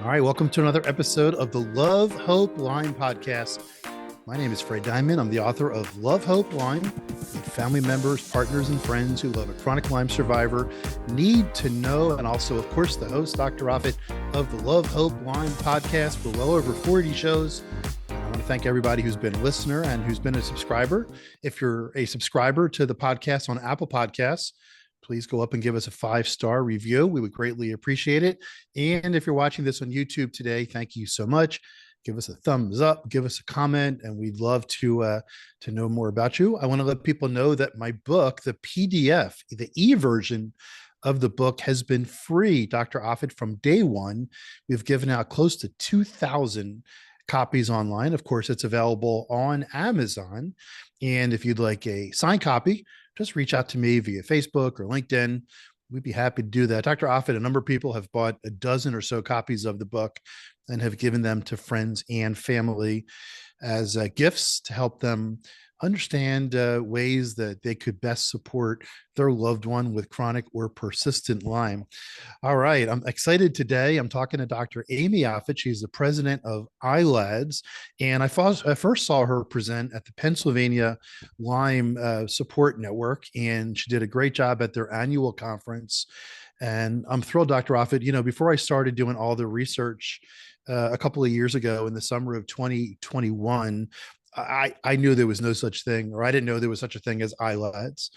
All right, welcome to another episode of the Love, Hope, Lyme podcast. My name is Fred Diamond. I'm the author of Love, Hope, Lyme, with family members, partners, and friends who love a chronic Lyme survivor need to know. And also, of course, the host, Dr. Offutt, of the Love, Hope, Lyme podcast for well over 40 shows. I want to thank everybody who's been a listener and who's been a subscriber. If you're a subscriber to the podcast on Apple Podcasts, please go up and give us a 5-star review. We would greatly appreciate it. And if you're watching this on YouTube today, thank you so much. Give us a thumbs up, give us a comment, and we'd love to know more about you. I want to let people know that my book, the PDF, the e-version of the book, has been free, Dr. Offutt, from day one. We've given out close to 2,000 copies online. Of course, it's available on Amazon. And if you'd like a signed copy, just reach out to me via Facebook or LinkedIn. We'd be happy to do that. Dr. Offutt, a number of people have bought a dozen or so copies of the book and have given them to friends and family as gifts to help them understand ways that they could best support their loved one with chronic or persistent Lyme. All right, I'm excited today. I'm talking to Dr. Amy Offutt. She's the president of ILADS, and I first saw her present at the Pennsylvania Lyme Support Network, and she did a great job at their annual conference. And I'm thrilled, Dr. Offutt. Before I started doing all the research a couple of years ago in the summer of 2021, I knew there was no such thing, or I didn't know there was such a thing as ILADS.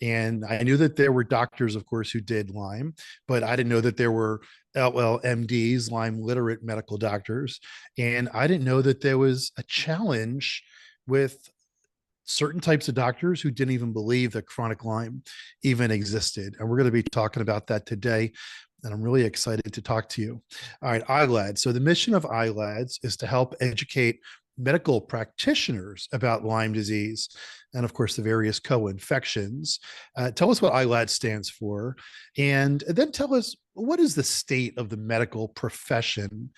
And I knew that there were doctors, of course, who did Lyme, but I didn't know that there were LLMDs, Lyme literate medical doctors. And I didn't know that there was a challenge with certain types of doctors who didn't even believe that chronic Lyme even existed. And we're going to be talking about that today. And I'm really excited to talk to you. All right, ILADS. So the mission of ILADS is to help educate medical practitioners about Lyme disease and, of course, the various co-infections. Tell us what ILADS stands for, and then tell us what is the state of the medical profession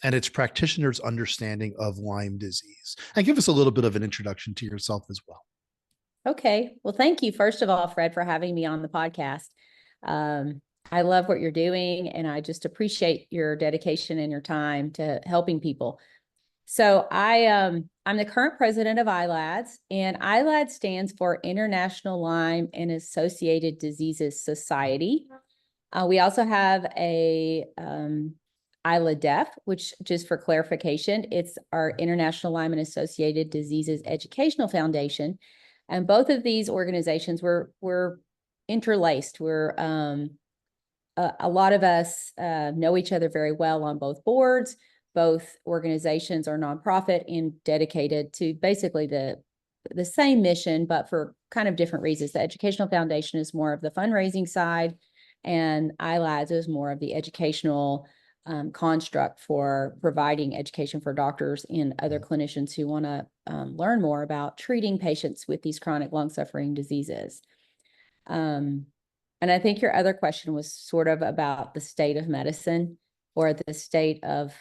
and its practitioners' understanding of Lyme disease. And give us a little bit of an introduction to yourself as well. Okay. Well, thank you, first of all, Fred, for having me on the podcast. I love what you're doing, and I just appreciate your dedication and your time to helping people. So I'm the current president of ILADS, and ILADS stands for International Lyme and Associated Diseases Society. We also have a ILADEF, which, just for clarification, it's our International Lyme and Associated Diseases Educational Foundation. And both of these organizations were interlaced. A lot of us know each other very well on both boards. Both organizations are nonprofit and dedicated to basically the same mission, but for kind of different reasons. The Educational Foundation is more of the fundraising side, and ILADS is more of the educational construct for providing education for doctors and other clinicians who want to learn more about treating patients with these chronic lung-suffering diseases. And I think your other question was sort of about the state of medicine, or the state of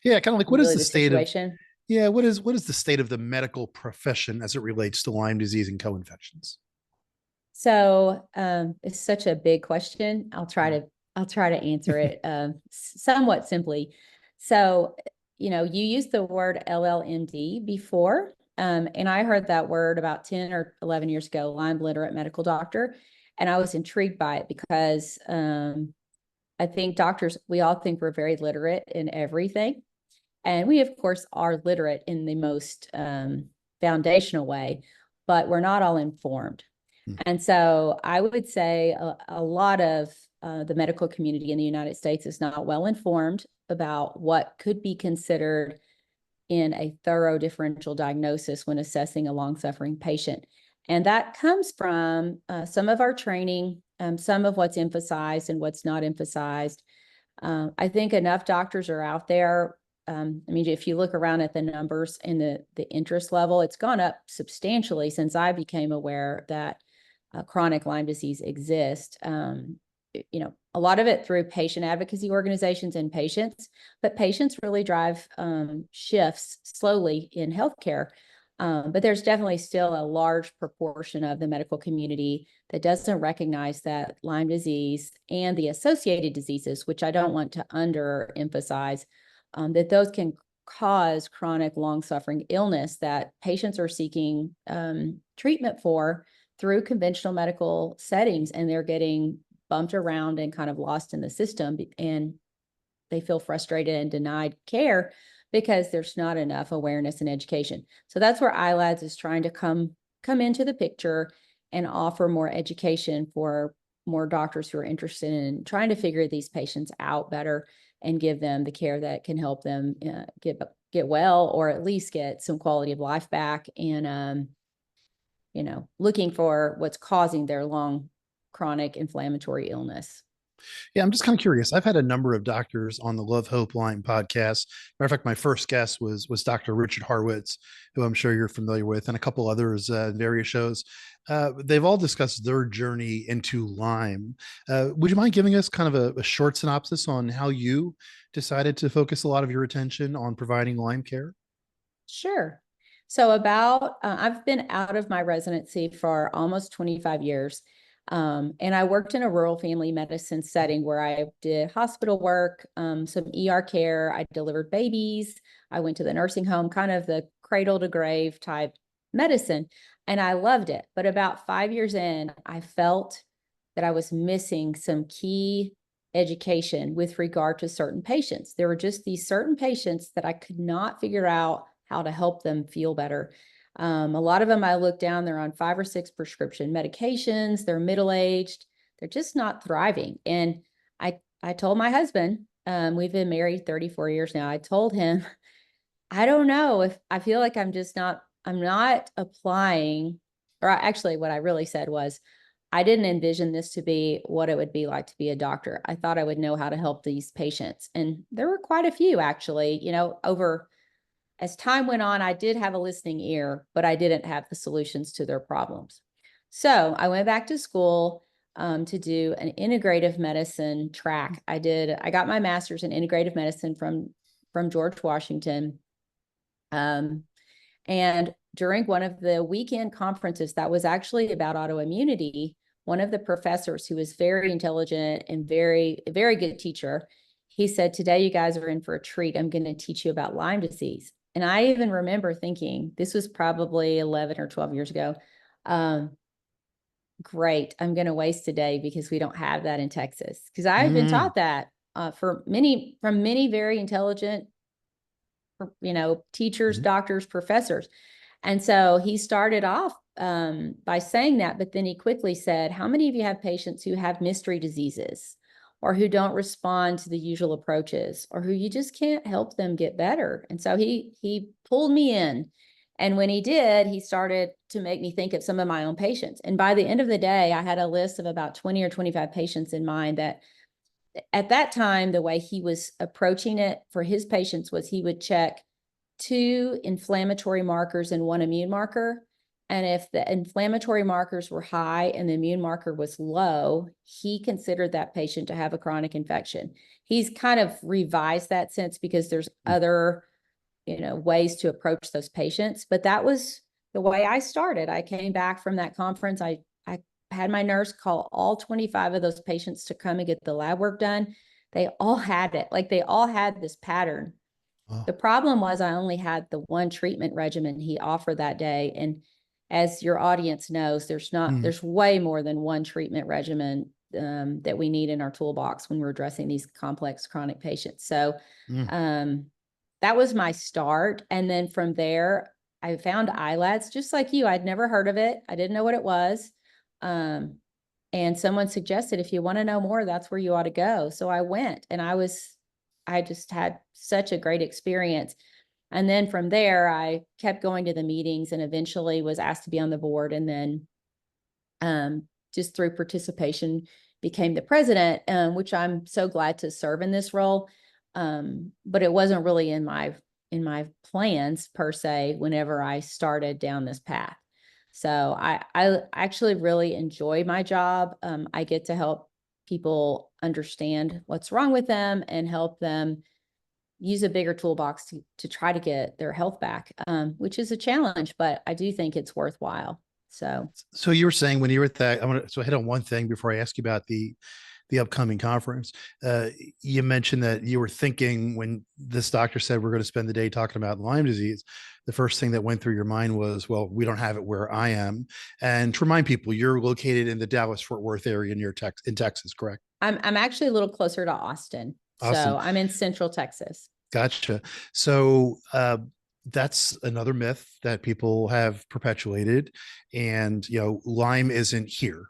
kind of like, what is the state situation? What is the state of the medical profession as it relates to Lyme disease and co-infections? So it's such a big question. I'll try to answer it somewhat simply. So, you used the word LLMD before, and I heard that word about 10 or 11 years ago, Lyme literate medical doctor, and I was intrigued by it because I think doctors, we all think we're very literate in everything. And we, of course, are literate in the most foundational way, but we're not all informed. And so I would say a lot of the medical community in the United States is not well informed about what could be considered in a thorough differential diagnosis when assessing a long-suffering patient. And that comes from some of our training, some of what's emphasized and what's not emphasized. I think enough doctors are out there. If you look around at the numbers and the interest level, it's gone up substantially since I became aware that chronic Lyme disease exists. A lot of it through patient advocacy organizations and patients, but patients really drive shifts slowly in healthcare. But there's definitely still a large proportion of the medical community that doesn't recognize that Lyme disease and the associated diseases, which I don't want to underemphasize, that those can cause chronic long-suffering illness that patients are seeking treatment for through conventional medical settings, and they're getting bumped around and kind of lost in the system, and they feel frustrated and denied care because there's not enough awareness and education. So that's where ILADS is trying to come into the picture and offer more education for more doctors who are interested in trying to figure these patients out better and give them the care that can help them get well, or at least get some quality of life back, and looking for what's causing their long chronic inflammatory illness. Yeah, I'm just kind of curious. I've had a number of doctors on the Love Hope Lyme podcast. Matter of fact, my first guest was Dr. Richard Harwitz, who I'm sure you're familiar with, and a couple others in various shows. They've all discussed their journey into Lyme. Would you mind giving us kind of a short synopsis on how you decided to focus a lot of your attention on providing Lyme care? Sure. So I've been out of my residency for almost 25 years. And I worked in a rural family medicine setting where I did hospital work, some ER care. I delivered babies. I went to the nursing home, kind of the cradle to grave type medicine. And I loved it. But about 5 years in, I felt that I was missing some key education with regard to certain patients. There were just these certain patients that I could not figure out how to help them feel better. A lot of them I look down, they're on 5 or 6 prescription medications, they're middle-aged, they're just not thriving. And I told my husband, we've been married 34 years now. I told him, I don't know if I feel like I'm not applying, or actually what I really said was, I didn't envision this to be what it would be like to be a doctor. I thought I would know how to help these patients. And there were quite a few actually, over as time went on, I did have a listening ear, but I didn't have the solutions to their problems. So I went back to school to do an integrative medicine track. I got my master's in integrative medicine from George Washington. And during one of the weekend conferences that was actually about autoimmunity, one of the professors, who was very intelligent and very good teacher, he said, "Today you guys are in for a treat. I'm going to teach you about Lyme disease." And I even remember thinking, this was probably 11 or 12 years ago, great, I'm going to waste a day because we don't have that in Texas. Because I had been Mm. taught that from many very intelligent, teachers, Mhm. doctors, professors. And so he started off by saying that, but then he quickly said, how many of you have patients who have mystery diseases, or who don't respond to the usual approaches, or who you just can't help them get better? And so he pulled me in. And when he did, he started to make me think of some of my own patients. And by the end of the day, I had a list of about 20 or 25 patients in mind that at that time, the way he was approaching it for his patients was he would check 2 inflammatory markers and 1 immune marker. And if the inflammatory markers were high and the immune marker was low, he considered that patient to have a chronic infection. He's kind of revised that since, because there's other, ways to approach those patients. But that was the way I started. I came back from that conference. I had my nurse call all 25 of those patients to come and get the lab work done. They all had it. Like, they all had this pattern. Oh. The problem was I only had the one treatment regimen he offered that day. And as your audience knows, Mm. there's way more than one treatment regimen that we need in our toolbox when we're addressing these complex chronic patients. So Mm. that was my start. And then from there, I found ILADS just like you. I'd never heard of it. I didn't know what it was. And someone suggested, if you want to know more, that's where you ought to go. So I went, and I just had such a great experience. And then from there, I kept going to the meetings and eventually was asked to be on the board. And then just through participation, became the president, which I'm so glad to serve in this role. But it wasn't really in my plans per se whenever I started down this path. So I actually really enjoy my job. I get to help people understand what's wrong with them and help them use a bigger toolbox to try to get their health back, which is a challenge, but I do think it's worthwhile. So you were saying when you were at that, I want to hit on one thing before I ask you about the upcoming conference. Uh, you mentioned that you were thinking when this doctor said we're going to spend the day talking about Lyme disease, the first thing that went through your mind was, well, we don't have it where I am. And to remind people, you're located in the Dallas-Fort Worth area in Texas, correct? I'm actually a little closer to Austin. Austin. So I'm in Central Texas. Gotcha. So that's another myth that people have perpetuated. And, Lyme isn't here.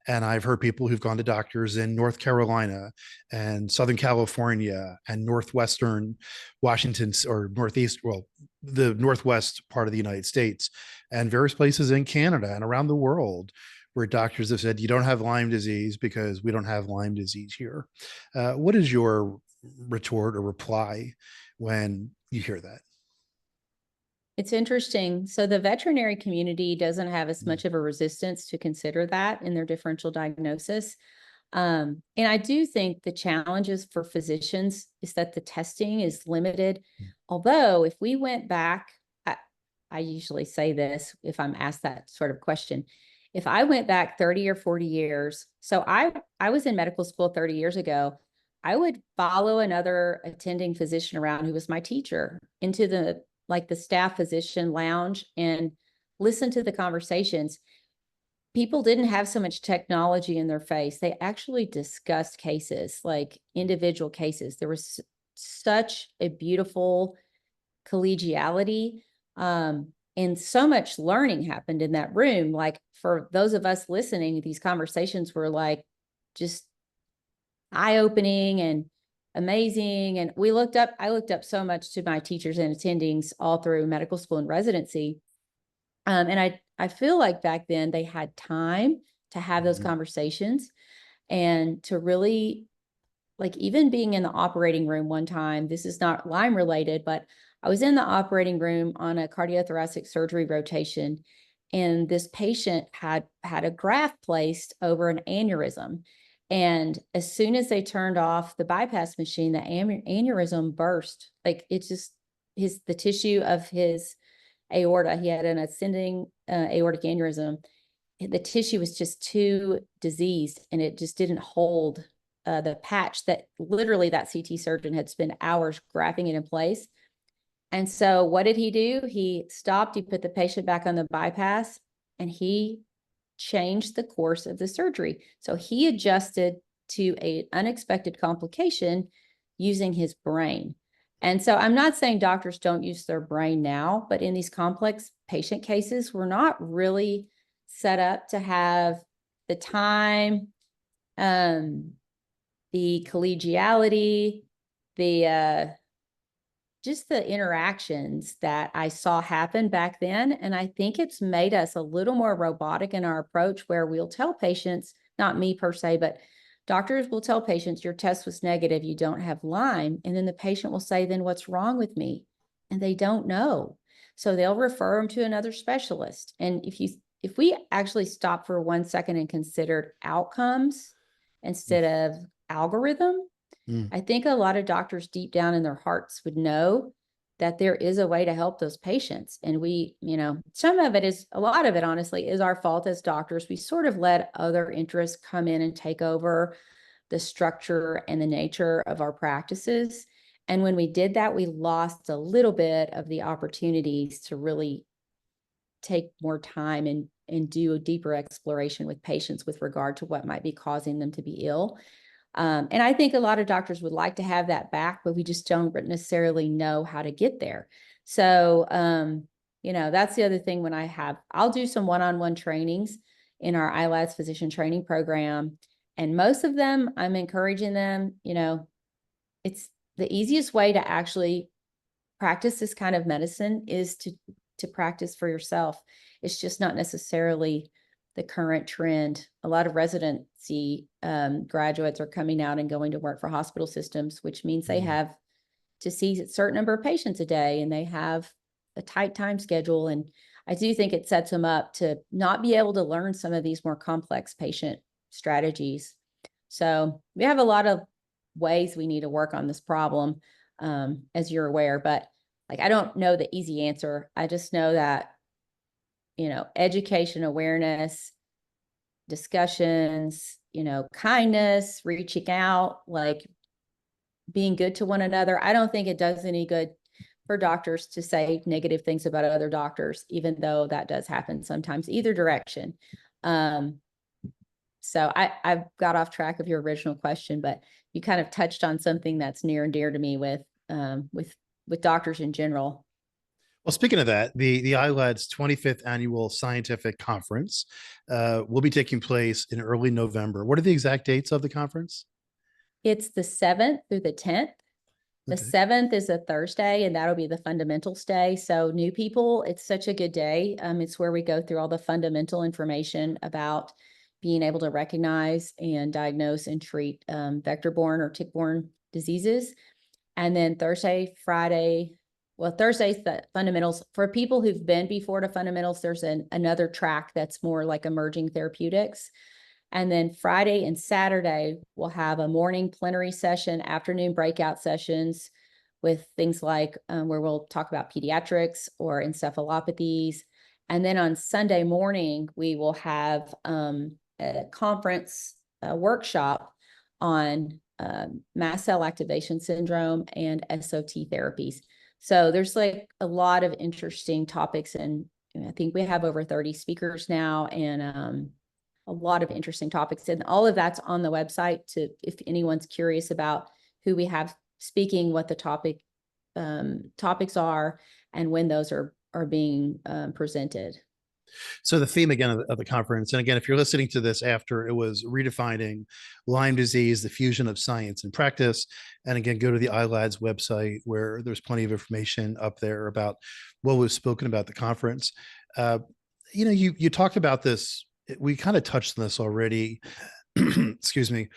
And I've heard people who've gone to doctors in North Carolina and Southern California and Northwestern Washington or Northeast, well, the Northwest part of the United States and various places in Canada and around the world where doctors have said, you don't have Lyme disease because we don't have Lyme disease here. What is your retort or reply when you hear that? It's interesting. So the veterinary community doesn't have as much of a resistance to consider that in their differential diagnosis. And I do think the challenges for physicians is that the testing is limited. Although if we went back, I usually say this if I'm asked that sort of question. If I went back 30 or 40 years, so I was in medical school 30 years ago, I would follow another attending physician around who was my teacher into the staff physician lounge and listen to the conversations. People didn't have so much technology in their face. They actually discussed cases, like individual cases. There was such a beautiful collegiality, and so much learning happened in that room. Like for those of us listening, these conversations were like just eye-opening and amazing. And I looked up so much to my teachers and attendings all through medical school and residency. And I feel like back then they had time to have those conversations and to really, like, even being in the operating room one time, this is not Lyme related, but I was in the operating room on a cardiothoracic surgery rotation, and this patient had a graft placed over an aneurysm. And as soon as they turned off the bypass machine, the aneurysm burst. Like it just, the tissue of his aorta, he had an ascending aortic aneurysm. The tissue was just too diseased and it just didn't hold the patch that literally that CT surgeon had spent hours grafting it in place. And so what did he do? He stopped, he put the patient back on the bypass, and he changed the course of the surgery. So he adjusted to an unexpected complication using his brain. And so I'm not saying doctors don't use their brain now, but in these complex patient cases, we're not really set up to have the time, the collegiality, just the interactions that I saw happen back then. And I think it's made us a little more robotic in our approach, where we'll tell patients, not me per se, but doctors will tell patients, your test was negative, you don't have Lyme. And then the patient will say, then what's wrong with me? And they don't know. So they'll refer them to another specialist. And if we actually stop for 1 second and considered outcomes instead of algorithm, I think a lot of doctors deep down in their hearts would know that there is a way to help those patients. And we, a lot of it honestly is our fault as doctors. We sort of let other interests come in and take over the structure and the nature of our practices. And when we did that, we lost a little bit of the opportunities to really take more time and do a deeper exploration with patients with regard to what might be causing them to be ill. And I think a lot of doctors would like to have that back, but we just don't necessarily know how to get there. So, that's the other thing. When I'll do some one-on-one trainings in our ILADS physician training program. And most of them, I'm encouraging them, it's the easiest way to actually practice this kind of medicine is to practice for yourself. It's just not necessarily the current trend. A lot of residency graduates are coming out and going to work for hospital systems, which means they have to see a certain number of patients a day, and they have a tight time schedule. And I do think it sets them up to not be able to learn some of these more complex patient strategies. So we have a lot of ways we need to work on this problem. as you're aware, but like, I don't know the easy answer. I just know that, education, awareness, discussions, kindness, reaching out, like being good to one another. I don't think it does any good for doctors to say negative things about other doctors, even though that does happen sometimes, either direction. So I got off track of your original question, but you kind of touched on something that's near and dear to me with doctors in general. Well, speaking of that, the ILADS 25th Annual Scientific Conference will be taking place in early November. What are the exact dates of the conference? It's the 7th through the 10th. The Okay. 7th is a Thursday, and that'll be the fundamentals day. So new people, it's such a good day. It's where we go through all the fundamental information about being able to recognize and diagnose and treat vector-borne or tick-borne diseases. And then Thursday, Friday, well, Thursday's the fundamentals. For people who've been before to fundamentals, there's another track that's more like emerging therapeutics. And then Friday and Saturday, we'll have a morning plenary session, afternoon breakout sessions with things like where we'll talk about pediatrics or encephalopathies. And then on Sunday morning, we will have a conference workshop on mast cell activation syndrome and SOT therapies. So there's like a lot of interesting topics, and I think we have over 30 speakers now, and a lot of interesting topics, and all of that's on the website if anyone's curious about who we have speaking, what the topics are, and when those are being presented. So the theme again of the conference, and again, if you're listening to this after, it was redefining Lyme disease, the fusion of science and practice. And again, go to the ILADS website where there's plenty of information up there about what was spoken about the conference. You talked about this. We kind of touched on this already. Excuse me,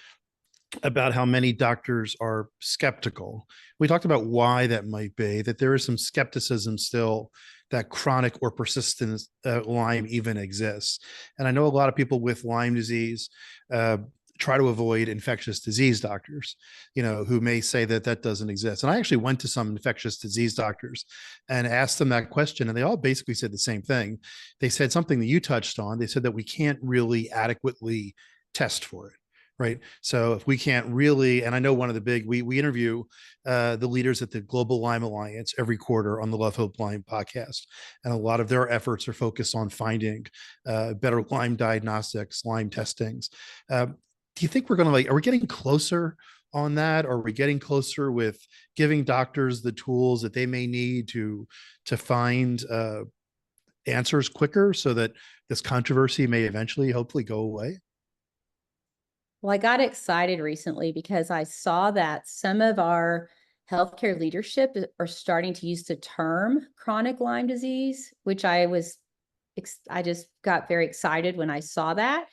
about how many doctors are skeptical. We talked about why that might be, that there is some skepticism still that chronic or persistent Lyme even exists. And I know a lot of people with Lyme disease try to avoid infectious disease doctors, who may say that that doesn't exist. And I actually went to some infectious disease doctors and asked them that question, and they all basically said the same thing. They said something that you touched on. They said that we can't really adequately test for it. Right. So if we can't really, and I know one of the big, we interview the leaders at the Global Lyme Alliance every quarter on the Love Hope Lyme podcast. And a lot of their efforts are focused on finding better Lyme diagnostics, Lyme testings. Do you think we're going to are we getting closer on that? Or are we getting closer with giving doctors the tools that they may need to find answers quicker so that this controversy may eventually, hopefully go away? Well, I got excited recently because I saw that some of our healthcare leadership are starting to use the term chronic Lyme disease, which I just got very excited when I saw that.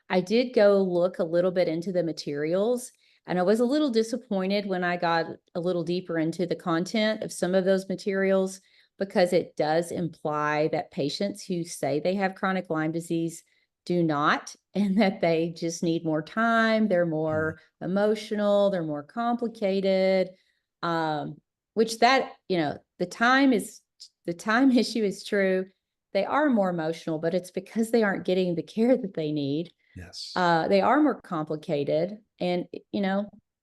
I did go look a little bit into the materials, and I was a little disappointed when I got a little deeper into the content of some of those materials, because it does imply that patients who say they have chronic Lyme disease do not, and that they just need more time. They're more emotional, they're more complicated, which the time issue is true. They are more emotional, but it's because they aren't getting the care that they need. Yes. They are more complicated, and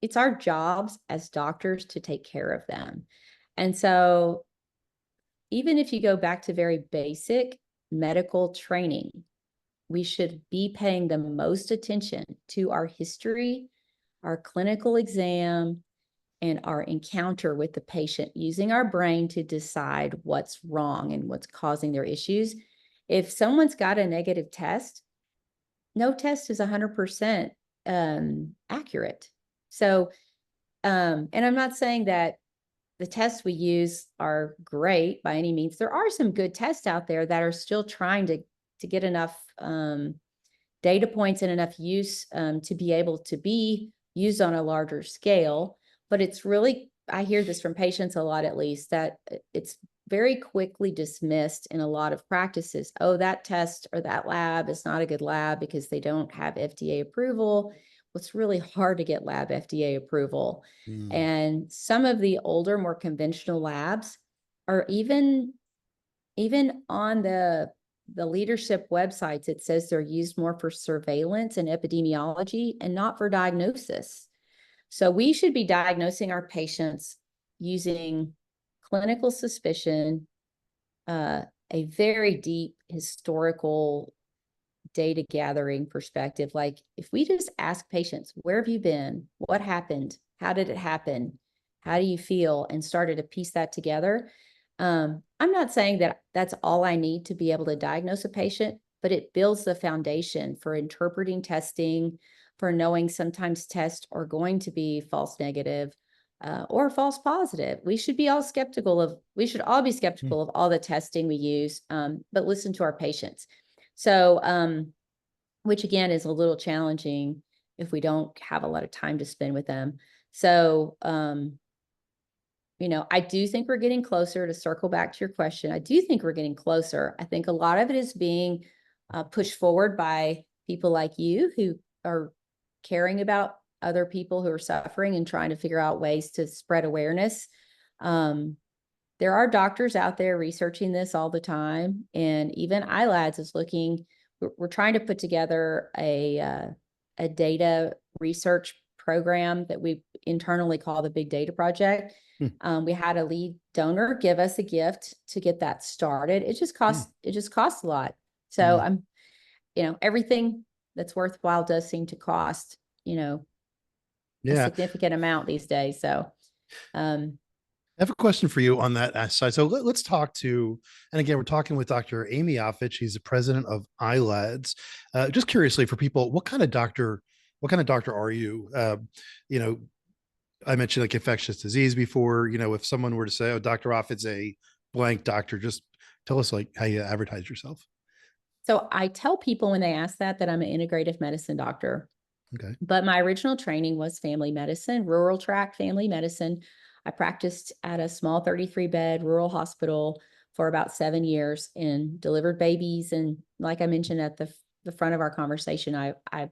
it's our jobs as doctors to take care of them. And so even if you go back to very basic medical training, we should be paying the most attention to our history, our clinical exam, and our encounter with the patient, using our brain to decide what's wrong and what's causing their issues. If someone's got a negative test, no test is 100% accurate. So, and I'm not saying that the tests we use are great by any means. There are some good tests out there that are still trying to get enough data points and enough use to be able to be used on a larger scale. But it's really, I hear this from patients a lot, at least, that it's very quickly dismissed in a lot of practices. Oh, that test or that lab is not a good lab because they don't have FDA approval. it's really hard to get lab FDA approval. Mm. And some of the older, more conventional labs are even on the leadership websites, it says they're used more for surveillance and epidemiology and not for diagnosis. So we should be diagnosing our patients using clinical suspicion, a very deep historical data gathering perspective. Like if we just ask patients, where have you been? What happened? How did it happen? How do you feel? And started to piece that together. I'm not saying that that's all I need to be able to diagnose a patient, but it builds the foundation for interpreting testing, for knowing sometimes tests are going to be false negative, or false positive. We should all be skeptical of all the testing we use, but listen to our patients. So, which again is a little challenging if we don't have a lot of time to spend with them. So, I do think we're getting closer. To circle back to your question, I do think we're getting closer. I think a lot of it is being pushed forward by people like you who are caring about other people who are suffering and trying to figure out ways to spread awareness. There are doctors out there researching this all the time, and even ILADS is looking. We're trying to put together a data research program that we internally call the Big Data Project. We had a lead donor give us a gift to get that started. It just costs a lot. So everything that's worthwhile does seem to cost, a significant amount these days. So, I have a question for you on that side. So let's talk to, and again, we're talking with Dr. Amy Offutt. She's the president of ILADS. Just curiously for people, what kind of doctor are you? I mentioned like infectious disease before. If someone were to say, "Oh, Dr. Offutt's a blank doctor," just tell us like how you advertise yourself. So I tell people when they ask that I'm an integrative medicine doctor. Okay. But my original training was family medicine, rural tract family medicine. I practiced at a small 33-bed rural hospital for about 7 years and delivered babies. And like I mentioned at the front of our conversation, I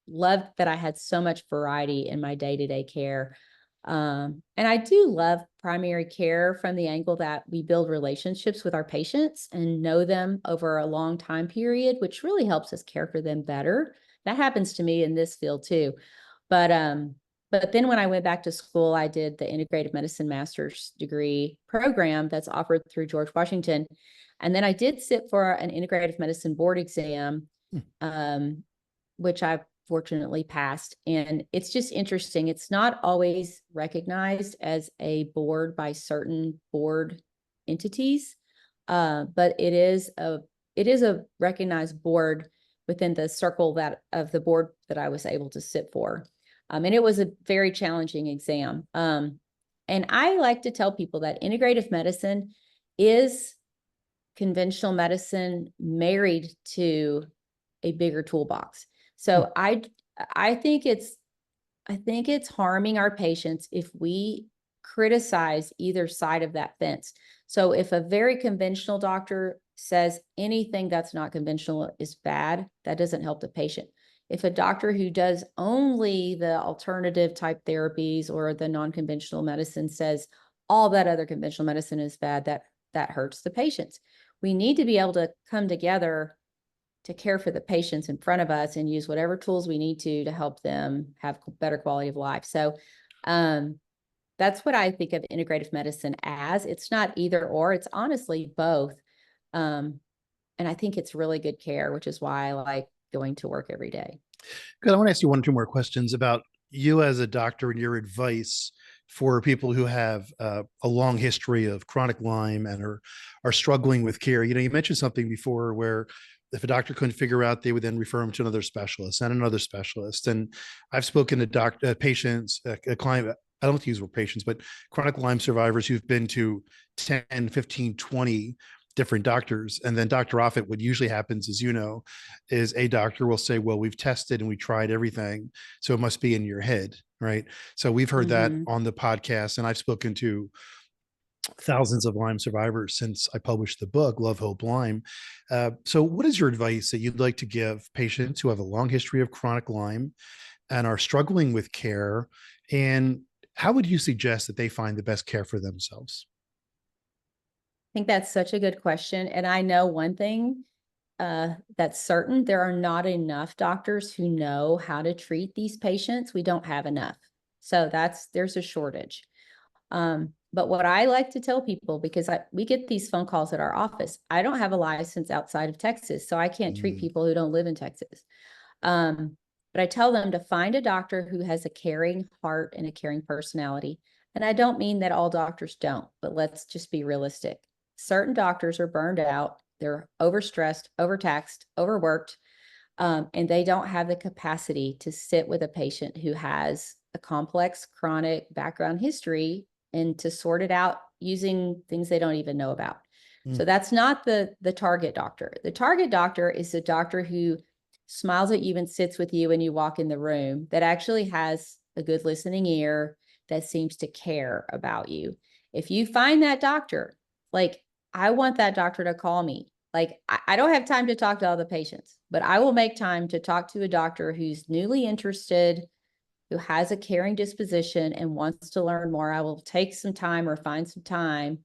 loved that I had so much variety in my day-to-day care. And I do love primary care from the angle that we build relationships with our patients and know them over a long time period, which really helps us care for them better. That happens to me in this field too. But then when I went back to school, I did the integrative medicine master's degree program that's offered through George Washington. And then I did sit for an integrative medicine board exam, which I fortunately passed. And it's just interesting. It's not always recognized as a board by certain board entities, but it is a recognized board within the circle of the board that I was able to sit for. And it was a very challenging exam. And I like to tell people that integrative medicine is conventional medicine married to a bigger toolbox. So I think it's harming our patients if we criticize either side of that fence. So if a very conventional doctor says anything that's not conventional is bad, that doesn't help the patient. If a doctor who does only the alternative type therapies or the non-conventional medicine says all that other conventional medicine is bad, that hurts the patients. We need to be able to come together to care for the patients in front of us and use whatever tools we need to help them have better quality of life. So that's what I think of integrative medicine as. It's not either or, it's honestly both. And I think it's really good care, which is why I like going to work every day. Good. I want to ask you 1 or 2 more questions about you as a doctor and your advice for people who have a long history of chronic Lyme and are struggling with care. You mentioned something before where if a doctor couldn't figure out, they would then refer them to another specialist and another specialist. And I've spoken to patients, a client, I don't use the word patients, but chronic Lyme survivors who've been to 10, 15, 20 different doctors. And then Dr. Offutt, what usually happens is, is a doctor will say, well, we've tested and we tried everything, so it must be in your head, right? So we've heard that on the podcast, and I've spoken to thousands of Lyme survivors since I published the book, Love, Hope, Lyme. So, what is your advice that you'd like to give patients who have a long history of chronic Lyme and are struggling with care? And how would you suggest that they find the best care for themselves? I think that's such a good question. And I know one thing that's certain, there are not enough doctors who know how to treat these patients. We don't have enough. So there's a shortage. But what I like to tell people, because we get these phone calls at our office, I don't have a license outside of Texas, so I can't treat Mm, people who don't live in Texas. But I tell them to find a doctor who has a caring heart and a caring personality. And I don't mean that all doctors don't, but let's just be realistic. Certain doctors are burned out, they're overstressed, overtaxed, overworked, and they don't have the capacity to sit with a patient who has a complex chronic background history and to sort it out using things they don't even know about. mm, So that's not the target doctor. The target doctor is the doctor who smiles at you and sits with you when you walk in the room, that actually has a good listening ear, that seems to care about you. If you find that doctor, like, I want that doctor to call me. Like, I don't have time to talk to all the patients, but I will make time to talk to a doctor who's newly interested, who has a caring disposition and wants to learn more. I will take some time or find some time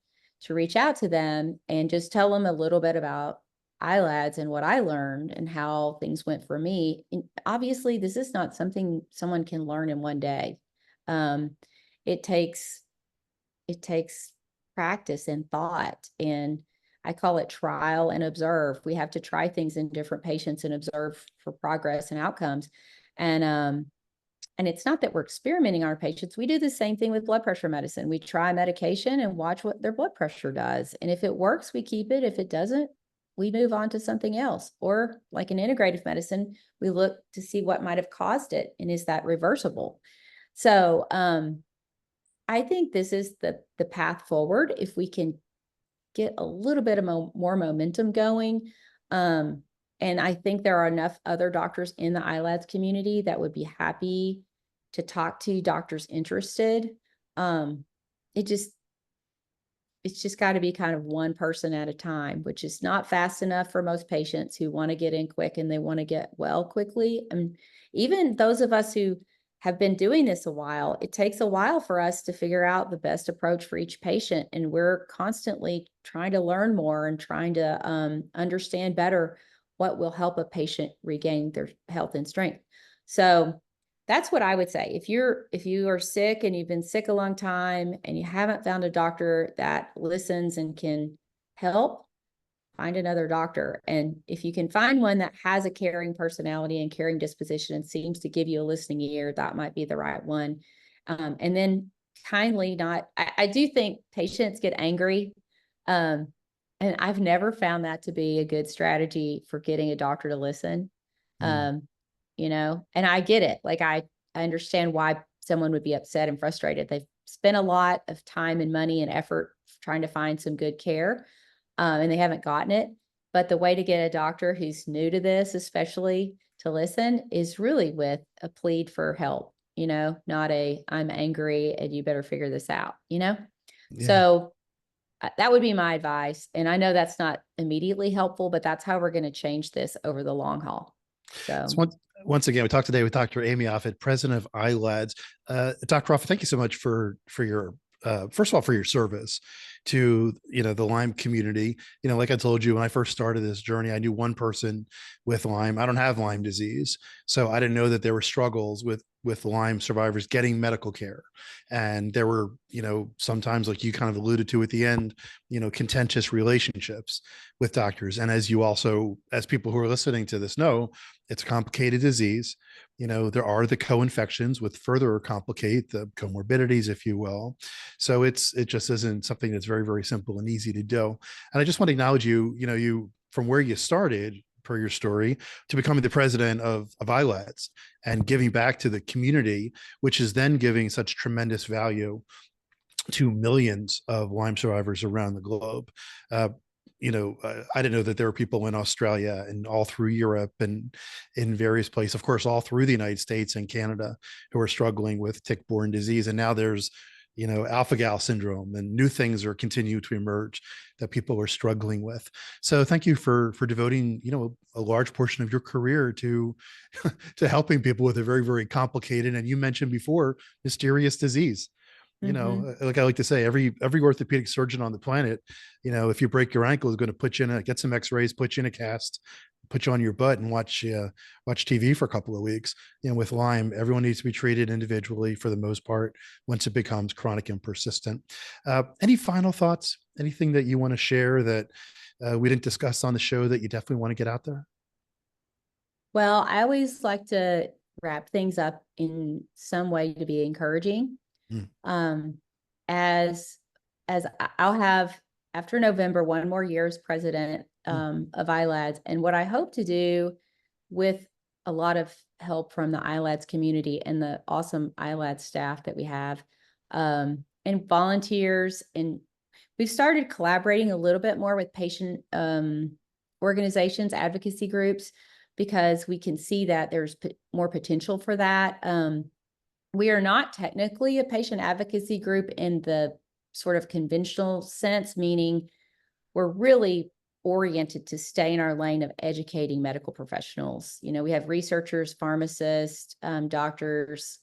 to reach out to them and just tell them a little bit about ILADS and what I learned and how things went for me. And obviously, this is not something someone can learn in one day. Um, it takes it takes practice and thought, and I call it trial and observe. We have to try things in different patients and observe for progress and outcomes. And it's not that we're experimenting on our patients. We do the same thing with blood pressure medicine. We try medication and watch what their blood pressure does. And if it works, we keep it. If it doesn't, we move on to something else. Or like in integrative medicine, we look to see what might have caused it and is that reversible. So I think this is the path forward. If we can get a little bit of more momentum going. And I think there are enough other doctors in the ILADS community that would be happy to talk to doctors interested. Um, it just, it's just got to be kind of one person at a time, which is not fast enough for most patients who want to get in quick and they want to get well quickly. And even those of us who have been doing this a while, it takes a while for us to figure out the best approach for each patient. And we're constantly trying to learn more and trying to understand better what will help a patient regain their health and strength. So that's what I would say. If you are sick and you've been sick a long time and you haven't found a doctor that listens and can help, find another doctor. And if you can find one that has a caring personality and caring disposition and seems to give you a listening ear, that might be the right one. And then kindly not, I do think patients get angry. Um, and I've never found that to be a good strategy for getting a doctor to listen. mm. Um, and I get it. Like, I understand why someone would be upset and frustrated. They've spent a lot of time and money and effort trying to find some good care, and they haven't gotten it. But the way to get a doctor who's new to this, especially, to listen, is really with a plead for help, not a I'm angry and you better figure this out. Yeah. So that would be my advice. And I know that's not immediately helpful, but that's how we're going to change this over the long haul. So So once again, we talked today with Dr. Amy Offutt, president of ILADS. Dr. Offutt, thank you so much for your first of all, for your service to the Lyme community. Like I told you, when I first started this journey, I knew one person with Lyme. I don't have Lyme disease, so I didn't know that there were struggles with Lyme survivors getting medical care. And there were, sometimes, like you kind of alluded to at the end, contentious relationships with doctors. And as you also, as people who are listening to this know, it's a complicated disease. There are the co-infections which further complicate the comorbidities, if you will. So it just isn't something that's very, very simple and easy to do. And I just want to acknowledge you from where you started, per your story, to becoming the president of ILADS and giving back to the community, which is then giving such tremendous value to millions of Lyme survivors around the globe. I didn't know that there were people in Australia and all through Europe and in various places, of course, all through the United States and Canada, who are struggling with tick-borne disease. And now there's alpha-gal syndrome, and new things are continuing to emerge that people are struggling with. So thank you for devoting, a large portion of your career to to helping people with a very, very complicated, and you mentioned before, mysterious disease. Like I like to say, every orthopedic surgeon on the planet, if you break your ankle, is going to put you get some x-rays, put you in a cast, put you on your butt and watch TV for a couple of weeks. With Lyme, everyone needs to be treated individually for the most part once it becomes chronic and persistent. Any final thoughts? Anything that you want to share that we didn't discuss on the show that you definitely want to get out there? Well, I always like to wrap things up in some way to be encouraging. Mm. As I'll have, after November, one more year as president of ILADS. And what I hope to do, with a lot of help from the ILADS community and the awesome ILADS staff that we have, and volunteers, and we've started collaborating a little bit more with patient organizations, advocacy groups, because we can see that there's more potential for that. We are not technically a patient advocacy group in the sort of conventional sense, meaning we're really oriented to stay in our lane of educating medical professionals. We have researchers, pharmacists, doctors,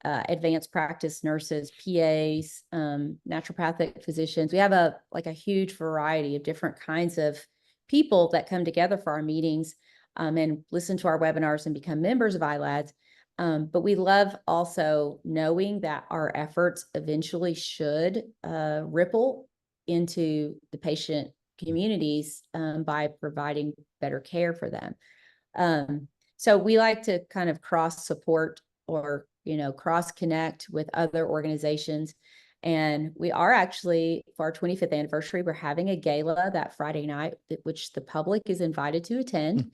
advanced practice nurses, PAs, naturopathic physicians. We have a huge variety of different kinds of people that come together for our meetings and listen to our webinars and become members of ILADS. But we love also knowing that our efforts eventually should ripple into the patient communities by providing better care for them. So we like to kind of cross support or, cross connect with other organizations. And we are actually, for our 25th anniversary, we're having a gala that Friday night, which the public is invited to attend.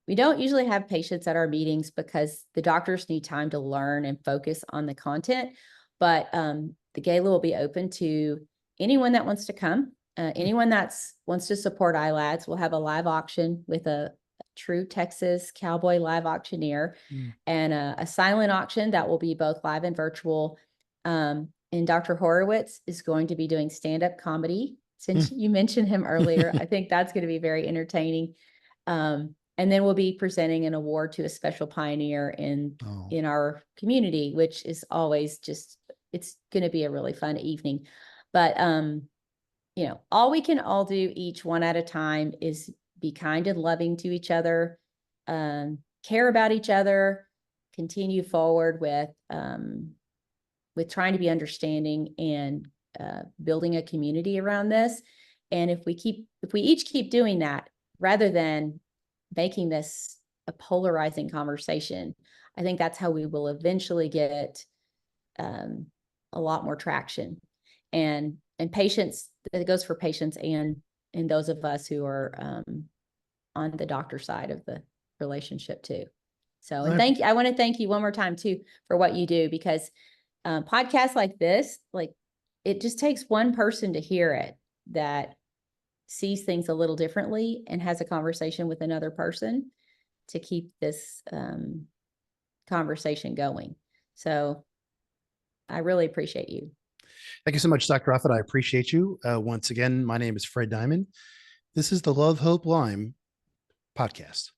We don't usually have patients at our meetings because the doctors need time to learn and focus on the content, but the gala will be open to anyone that wants to come, anyone that wants to support ILADS. We'll have a live auction with a true Texas cowboy live auctioneer and a silent auction that will be both live and virtual. And Dr. Horowitz is going to be doing stand-up comedy. Since you mentioned him earlier, I think that's going to be very entertaining. And then we'll be presenting an award to a special pioneer in our community, which is always it's going to be a really fun evening. But, all we can all do each one at a time is be kind and loving to each other, care about each other, continue forward with trying to be understanding and building a community around this. And if we each keep doing that, rather than making this a polarizing conversation, I think that's how we will eventually get a lot more traction and patients. It goes for patients and those of us who are on the doctor side of the relationship too. So, and I want to thank you one more time too for what you do, because podcasts like this, it just takes one person to hear it that sees things a little differently and has a conversation with another person to keep this conversation going. So I really appreciate you. Thank you so much, Dr. Offutt. I appreciate you. Once again, my name is Fred Diamond. This is the Love, Hope, Lyme podcast.